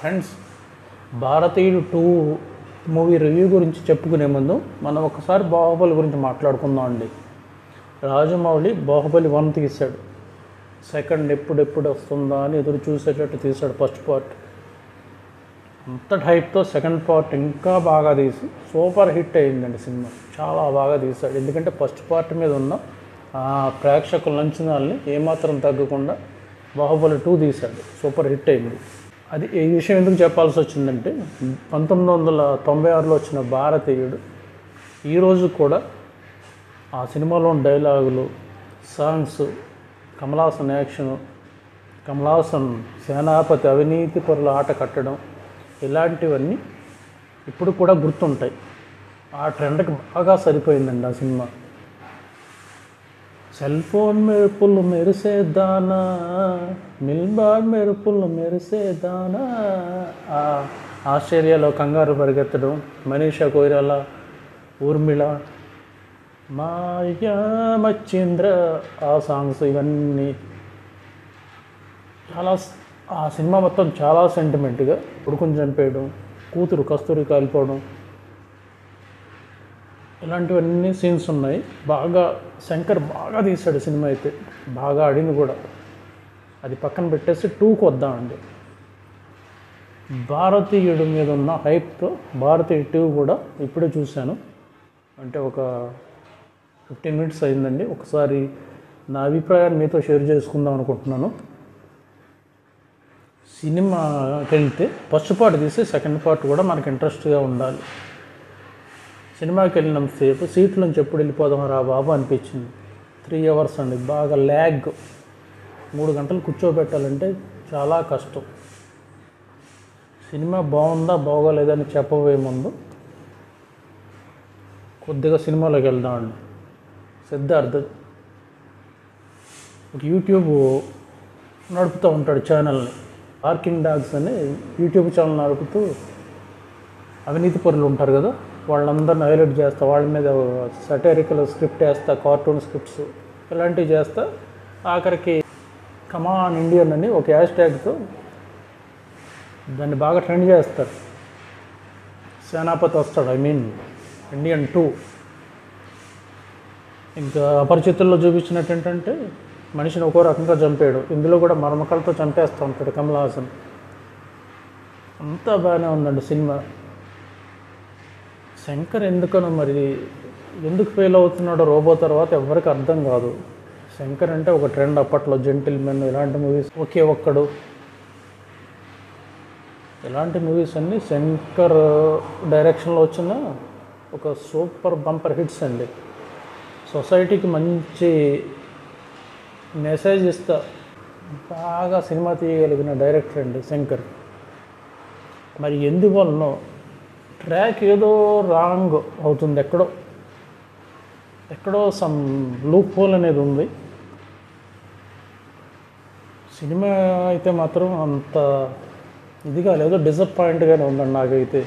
Friends, భారతీయుడు 2 movie review గురించి చెప్పుకునే ముందు మనం ఒకసారి బాహుబలి గురించి మాట్లాడుకుందాం అండి. రాజమౌళి బాహుబలి 1 తీశాడు. సెకండ్ ఎప్పుడు వస్తుందా అని ఎదురు చూసేటట్టు తీశాడు. ఫస్ట్ పార్ట్ అంత హైప్తో సెకండ్ పార్ట్ ఇంకా బాగా తీసి సూపర్ హిట్ అయిందండి. సినిమా చాలా బాగా తీశాడు. ఎందుకంటే ఫస్ట్ పార్ట్ మీద ఉన్న ప్రేక్షకుల అంచనాల్ని ఏమాత్రం తగ్గకుండా బాహుబలి 2 తీశాడు. సూపర్ హిట్ అయింది. అది ఈ విషయం ఎందుకు చెప్పాల్సి వచ్చిందంటే 1996లో వచ్చిన భారతీయుడు ఈరోజు కూడా ఆ సినిమాలోని డైలాగులు, సాంగ్స్, కమల్ హాసన్ యాక్షను, కమల్ హాసన్ సేనాపతి అవినీతి పరుల ఆట కట్టడం, ఇలాంటివన్నీ ఇప్పుడు కూడా గుర్తుంటాయి. ఆ ట్రెండ్కి బాగా సరిపోయిందండి ఆ సినిమా. సెల్ ఫోన్ మెరుపులు మెరిసేదానా, మిల్బార్ మెరుపులు మెరిసేదానా, ఆస్ట్రేలియాలో కంగారు పరిగెత్తడం, మనీషా కొయిరాలా, ఊర్మిళ, మాయా మచ్చింద్ర, ఆ సాంగ్స్, ఇవన్నీ చాలా ఆ సినిమా మొత్తం చాలా సెంటిమెంట్గా. కొడుకుని చంపేయడం, కూతురు కస్తూరి కాలిపోవడం, ఇలాంటివన్నీ సీన్స్ ఉన్నాయి. బాగా శంకర్ బాగా తీశాడు సినిమా. అయితే బాగా ఆడింది కూడా. అది పక్కన పెట్టేసి 2కి వద్దామండి. భారతీయుడు మీద ఉన్న హైప్తో భారతీయుడు 2 కూడా ఇప్పుడే చూశాను. అంటే ఒక 15 మినిట్స్ అయిందండి. ఒకసారి నా అభిప్రాయాన్ని మీతో షేర్ చేసుకుందాం అనుకుంటున్నాను. సినిమాకి వెళ్తే ఫస్ట్ పార్ట్ తీసి సెకండ్ పార్ట్ కూడా మనకు ఇంట్రెస్ట్గా ఉండాలి. సినిమాకి వెళ్ళినంతసేపు సీట్ల నుంచి ఎప్పుడు వెళ్ళిపోదాం రా బాబు అనిపించింది. 3 అవర్స్ అండి. బాగా ల్యాగ్. 3 గంటలు కూర్చోబెట్టాలంటే చాలా కష్టం. సినిమా బాగుందా బాగోలేదని చెప్పబోయే ముందు కొద్దిగా సినిమాలోకి వెళ్దామండి. సిద్ధార్థ్ యూట్యూబ్ నడుపుతూ ఉంటాడు ఛానల్ని. పార్కింగ్ డాగ్స్ అని యూట్యూబ్ ఛానల్ నడుపుతూ అవినీతి పరులు ఉంటారు కదా, వాళ్ళందరిని హైలైట్ చేస్తా, వాళ్ళ మీద సటైరికల్ స్క్రిప్ట్ వేస్తా, కార్టూన్ స్క్రిప్ట్స్ ఇలాంటివి చేస్తా. ఆఖరికి కమాన్ ఇండియన్ అని ఒక హ్యాష్ ట్యాగ్తో దాన్ని బాగా ట్రెండ్ చేస్తారు. సేనాపతి వస్తాడు, ఇండియన్ 2. ఇంకా అపరిచితుల్లో చూపించినట్టు ఏంటంటే మనిషిని ఒక్కో రకంగా చంపాడు. ఇందులో కూడా మరమకలతో చంపేస్తూ ఉంటాడు కమల్ హాసన్. అంతా బాగానే ఉందండి సినిమా. శంకర్ ఎందుకు ఫెయిల్ అవుతున్నాడో రోబో తర్వాత ఎవరికి అర్థం కాదు. శంకర్ అంటే ఒక ట్రెండ్ అప్పట్లో. జెంటిల్మెన్, ఇలాంటి మూవీస్, ఒకే ఒక్కడు, ఇలాంటి మూవీస్ అన్నీ శంకర్ డైరెక్షన్లో వచ్చిన ఒక సూపర్ బంపర్ హిట్స్ అండి. సొసైటీకి మంచి మెసేజ్ ఇస్తా బాగా సినిమా తీయగలిగిన డైరెక్టర్ అండి శంకర్. మరి ఎందువలనో ట్రాక్ ఏదో రాంగ్ అవుతుంది. ఎక్కడో సమ్ లూప్ హోల్ అనేది ఉంది. సినిమా అయితే మాత్రం అంత ఇదిగా లేదు, డిసప్పాయింట్గానే ఉందండి నాకైతే.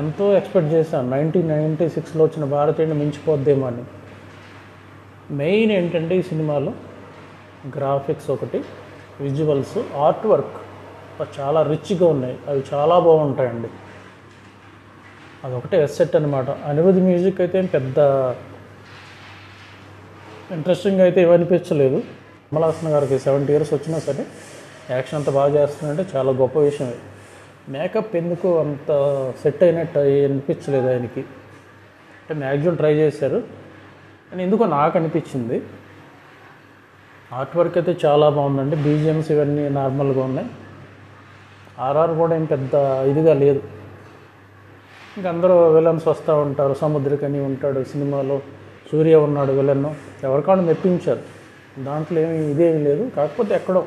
ఎంతో ఎక్స్పెక్ట్ చేశాను 1996లో వచ్చిన భారతీయుడిని మించిపోద్దేమో అని. మెయిన్ ఏంటంటే ఈ సినిమాలో గ్రాఫిక్స్ ఒకటి, విజువల్స్, ఆర్ట్ వర్క్ చాలా రిచ్గా ఉన్నాయి. అవి చాలా బాగుంటాయండి. అదొకటే ఎస్సెట్ అనమాట. అనిరుద్ధ్ మ్యూజిక్ అయితే పెద్ద ఇంట్రెస్టింగ్ అయితే ఏమనిపించలేదు. కమల్ హాసన్ గారికి 70 ఇయర్స్ వచ్చినా సరే యాక్షన్ అంత బాగా చేస్తున్నాడంటే చాలా గొప్ప విషయం. మేకప్ ఎందుకు అంత సెట్ అయినట్టు అనిపించలేదు ఆయనకి. అంటే మ్యాక్సిమం ట్రై చేశారు అని ఎందుకో నాకు అనిపించింది. ఆర్ట్ వర్క్ అయితే చాలా బాగుందండి. బీజిఎమ్స్ ఇవన్నీ నార్మల్గా ఉన్నాయి. ఆర్ఆర్ కూడా ఏం పెద్ద ఇదిగా లేదు. ఇంకా అందరూ విలన్స్ వస్తూ ఉంటారు. సముద్రకని ఉంటాడు సినిమాలో, సూర్య ఉన్నాడు విలన్. ఎవరికాళ్ళు మెప్పించారు, దాంట్లో ఇదేమీ లేదు. కాకపోతే ఎక్కడో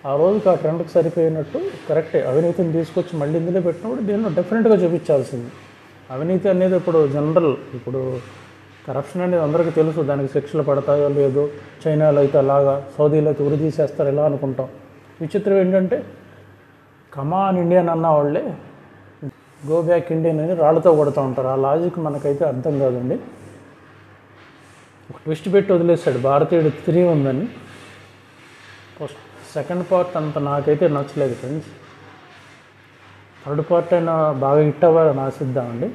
ఆ రోజుకి ఆ ట్రెండ్కి సరిపోయినట్టు కరెక్టే. అవినీతిని తీసుకొచ్చి మళ్ళీ ఇందులో పెట్టినప్పుడు దీనిలో డిఫరెంట్గా చూపించాల్సింది. అవినీతి అనేది ఇప్పుడు జనరల్, ఇప్పుడు కరప్షన్ అనేది అందరికీ తెలుసు, దానికి శిక్షలు పడతాయో లేదో. చైనాలో అయితే అలాగా, సౌదీలో అయితే ఉరి తీసేస్తారు ఇలా అనుకుంటాం. విచిత్రం ఏంటంటే కమాన్ ఇండియన్ అన్న వాళ్ళే గో బ్యాక్ ఇండియన్ అని రాళ్ళతో కొడుతూ ఉంటారు. ఆ లాజిక్ మనకైతే అర్థం కాదండి. ఒక ట్విస్ట్ పెట్టి వదిలేశాడు. భారతీయుడు 3 ఉందని. ఫస్ట్ సెకండ్ పార్ట్ అంత నాకైతే నచ్చలేదు ఫ్రెండ్స్. థర్డ్ పార్ట్ అయినా బాగా హిట్ అవ్వాలని ఆశిద్దామండి.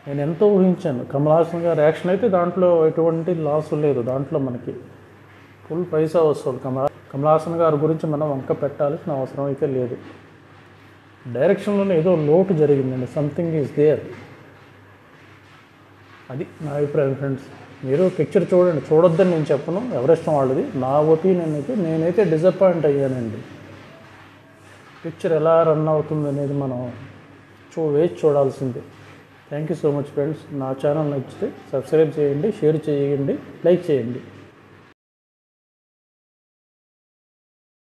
నేను ఎంతో ఊహించాను. కమల్ హాసన్ గారి యాక్షన్ అయితే దాంట్లో ఎటువంటి లాస్ లేదు. దాంట్లో మనకి ఫుల్ పైసా వస్తుంది. కమల్ హాసన్ గారి గురించి మనం వంక పెట్టాల్సిన అవసరం అయితే లేదు. డైరెక్షన్లోనే ఏదో లోటు జరిగిందండి. Something is there. అది నా అభిప్రాయం ఫ్రెండ్స్. మీరు పిక్చర్ చూడండి, చూడొద్దని నేను చెప్పను, ఎవరిష్టం వాళ్ళది. నా ఒపీనియన్ అయితే నేనైతే డిసప్పాయింట్ అయ్యానండి. పిక్చర్ ఎలా రన్ అవుతుంది అనేది మనం వేచి చూడాల్సిందే. Thank you so much friends. నా ఛానల్ నచ్చితే సబ్స్క్రైబ్ చేయండి, షేర్ చేయండి, లైక్ చేయండి.